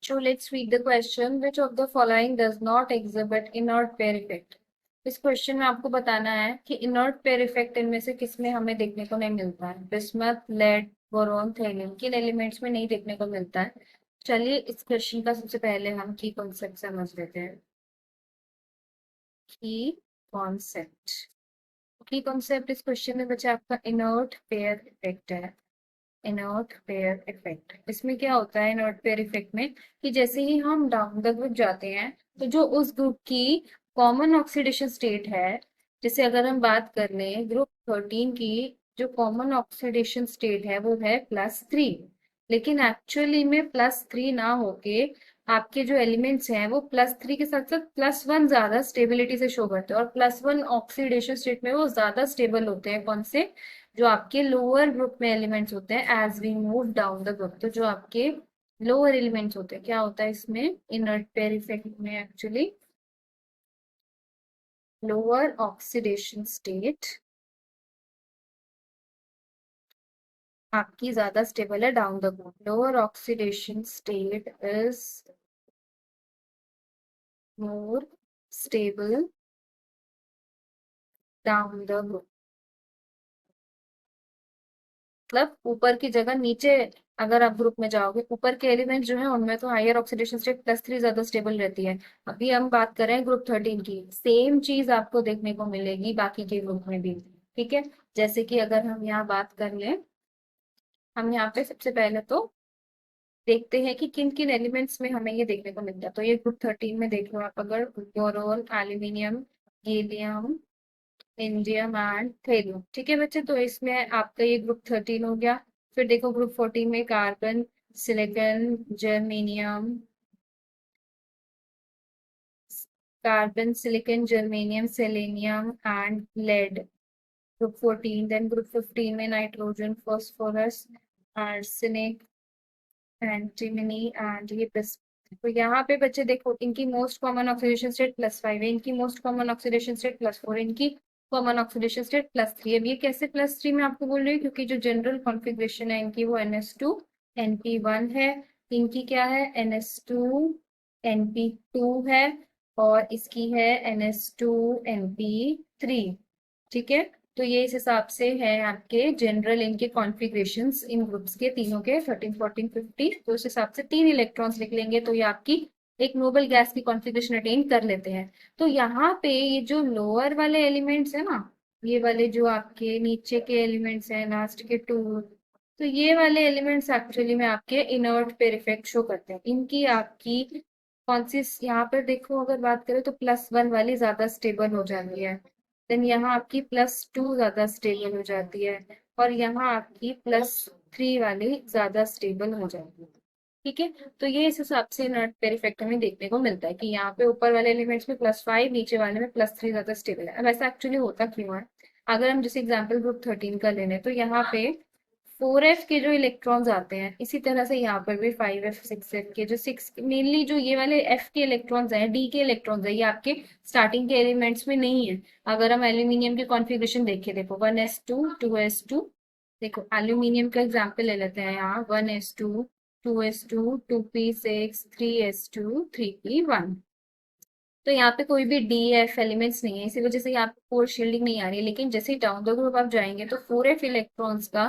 बच्चों, let's read the question. Which of the following does not exhibit inert pair effect. इस question में आपको बताना है कि इनर्ट पेयर इफेक्ट इनमें से किसमें हमें देखने को नहीं मिलता है। बिस्मथ, लेड, बोरोन, थेलियम किन एलिमेंट्स में नहीं देखने को मिलता है। चलिए इस क्वेश्चन का सबसे पहले हम की कॉन्सेप्ट समझ लेते हैं। की कॉन्सेप्ट की कॉन्सेप्ट इस क्वेश्चन में बच्चा आपका इनर्ट पेयर इफेक्ट है। इनर्ट पेयर इफेक्ट, इसमें क्या होता है इनर्ट पेयर इफेक्ट में कि जैसे ही हम डाउन द ग्रुप जाते हैं तो जो उस ग्रुप की कॉमन ऑक्सीडेशन स्टेट है, जैसे अगर हम बात कर लें ग्रुप 13 की, जो कॉमन ऑक्सीडेशन स्टेट है वो है +3। लेकिन एक्चुअली में +3 ना होके आपके जो एलिमेंट्स हैं वो +3 के साथ साथ +1 ज्यादा स्टेबिलिटी से शो करते हैं, और +1 ऑक्सीडेशन स्टेट में वो ज्यादा स्टेबल होते हैं। कौन से? जो आपके लोअर ग्रुप में एलिमेंट्स होते हैं as we move down the group. तो जो आपके लोअर एलिमेंट्स होते हैं, क्या होता है इसमें इनर्ट पेयर इफेक्ट में एक्चुअली लोअर ऑक्सीडेशन स्टेट आपकी ज्यादा स्टेबल है down the group. Lower oxidation state is more stable down the group. मतलब ऊपर की जगह नीचे, अगर आप ग्रुप में जाओगे ऊपर के एलिमेंट जो है उनमें तो हायर ऑक्सीडेशन स्टेट +3 ज्यादा स्टेबल रहती है। अभी हम बात कर रहे हैं ग्रुप 13 की, सेम चीज आपको देखने को मिलेगी बाकी के ग्रुप में भी। ठीक है, जैसे कि अगर हम यहाँ बात कर लें, हम यहाँ पे सबसे पहले तो देखते हैं कि किन किन एलिमेंट्स में हमें ये देखने को मिलता है। तो ये ग्रुप 13 में देख लो आप, अगर boron, aluminium, gallium, indium and thorium. ठीक है बच्चे, तो इसमें आपका ये ग्रुप 13 हो गया। फिर देखो ग्रुप 14 में carbon, silicon, germanium, carbon, silicon, germanium, selenium and lead, group 14। Then group 15 में nitrogen, phosphorus, arsenic, antimony and ये प्लस। तो यहाँ पे बच्चे देखो इनकी मोस्ट कॉमन ऑक्सीडेशन स्टेट +5 है, इनकी मोस्ट कॉमन ऑक्सीडेशन स्टेट +4, इनकी कॉमन ऑक्सीडेशन स्टेट +3। अब ये कैसे +3 में आपको बोल रही हूँ, क्योंकि जो जनरल कॉन्फ़िगरेशन है इनकी वो NH2 NP1 है, इनकी क्या है NH2 NP2 है, और इसकी है NH2 NP3। ठीक है, तो ये इस हिसाब से है आपके जनरल इनके कॉन्फ़िगरेशंस इन ग्रुप्स के तीनों के 13 14 50। तो उस हिसाब से 3 इलेक्ट्रॉन्स लिख लेंगे तो ये आपकी एक नोबल गैस की कॉन्फ़िगरेशन अटेन कर लेते हैं। तो यहाँ पे ये जो लोअर वाले एलिमेंट्स है ना, ये वाले जो आपके नीचे के एलिमेंट्स हैं लास्ट के 2, तो ये वाले एलिमेंट्स एक्चुअली में आपके इनर्ट पेयर इफेक्ट शो करते हैं। इनकी आपकी कौन सी, यहाँ पर देखो अगर बात करें तो +1 वाली ज्यादा स्टेबल हो जाती है, देन यहाँ आपकी +2 ज्यादा स्टेबल हो जाती है, और यहाँ आपकी +3 वाली ज्यादा स्टेबल हो जाती है। ठीक है, तो ये इस हिसाब से इनर्ट पेयर इफेक्ट हमें देखने को मिलता है कि यहाँ पे ऊपर वाले एलिमेंट्स में +5, नीचे वाले में +3 ज्यादा स्टेबल है। अब ऐसा एक्चुअली होता क्यों है? अगर हम जैसे एग्जाम्पल ग्रुप 13 का ले लें तो यहाँ पे 4f के जो इलेक्ट्रॉन्स आते हैं, इसी तरह से यहाँ पर भी 5f 6f के जो 6 मेनली जो ये वाले f के इलेक्ट्रॉन्स हैं, d के इलेक्ट्रॉन्स है, ये आपके स्टार्टिंग के एलिमेंट्स में नहीं है। अगर हम एल्यूमिनियम की कॉन्फ़िगरेशन देखें, देखो 1s2 2s2, देखो एल्यूमिनियम का एग्जाम्पल ले लेते हैं यहाँ, 1s2 2s2 2p6 3s2 3p1। तो यहाँ पे कोई भी डी एफ एलिमेंट्स नहीं है, इसी वजह से यहाँ पे कोर शील्डिंग नहीं आ रही है। लेकिन जैसे ही डाउन द ग्रुप आप जाएंगे तो 4f इलेक्ट्रॉन्स का,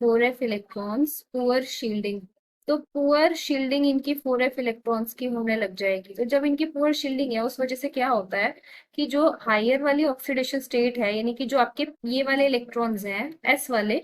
4f इलेक्ट्रॉन्स पुअर शील्डिंग, तो पुअर शील्डिंग इनकी 4f इलेक्ट्रॉन्स की होने लग जाएगी। तो जब इनकी पुअर शील्डिंग है उस वजह से क्या होता है कि जो हायर वाली ऑक्सीडेशन स्टेट है, यानी कि जो आपके ये वाले इलेक्ट्रॉन्स हैं s वाले,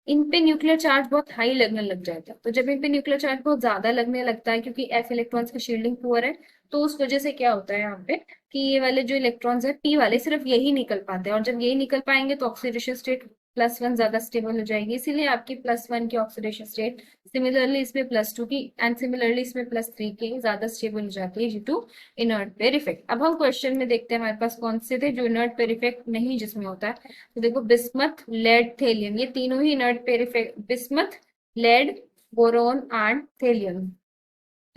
इन पे न्यूक्लियर चार्ज बहुत हाई लगने लग जाता है। तो जब इन पे न्यूक्लियर चार्ज बहुत ज्यादा लगने लगता है, क्योंकि f इलेक्ट्रॉन्स की शील्डिंग पुअर है, तो उस वजह से क्या होता है यहाँ पे कि ये वाले जो इलेक्ट्रॉन्स है p वाले सिर्फ यही निकल पाते हैं, और जब यही निकल पाएंगे तो ऑक्सीडेशन स्टेट +1 ज्यादा स्टेबल हो जाएगी, इसीलिए आपकी +1 की ऑक्सीडेशन स्टेट सिमिलरली इसमें +2 की एंड सिमिलरली इसमें +3 की ज्यादा स्टेबल हो जाती है due to inert pair effect. अब हम क्वेश्चन में देखते हैं हमारे पास कौन से थे जो इनर्ट पेयर इफेक्ट नहीं जिसमें होता है। तो देखो बिस्मथ, लेड, थेलियम, ये तीनों ही inert pair effect, bismuth, lead, boron and thallium.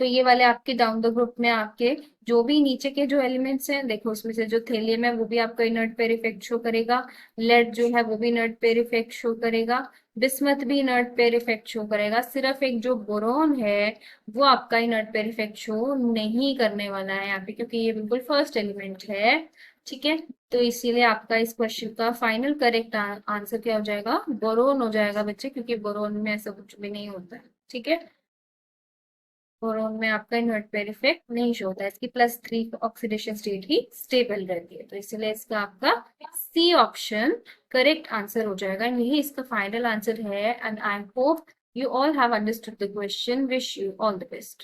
तो ये वाले आपके डाउन द ग्रुप में आपके जो भी नीचे के जो एलिमेंट्स हैं, देखो उसमें से जो थेलियम है वो भी आपका इनर्ट पेयर इफेक्ट शो करेगा, लेड जो है वो भी इनर्ट पेयर इफेक्ट शो करेगा, बिस्मथ भी इनर्ट पेयर इफेक्ट शो करेगा, सिर्फ एक जो बोरोन है वो आपका इनर्ट पेयर इफेक्ट शो नहीं करने वाला है यहाँ पे, क्योंकि ये बिल्कुल फर्स्ट एलिमेंट है। ठीक है, तो इसीलिए आपका इस क्वेश्चन का फाइनल करेक्ट आंसर क्या हो जाएगा, बोरोन हो जाएगा बच्चे, क्योंकि बोरोन में ऐसा कुछ भी नहीं होता है। ठीक है, बोरोन में आपका इनवर्ट पेयर इफेक्ट नहीं शो होता है, इसकी +3 ऑक्सीडेशन स्टेट ही स्टेबल रहती है, तो इसलिए इसका आपका सी ऑप्शन करेक्ट आंसर हो जाएगा। यही इसका फाइनल आंसर है, and I hope you all have understood the question. Wish you all the best.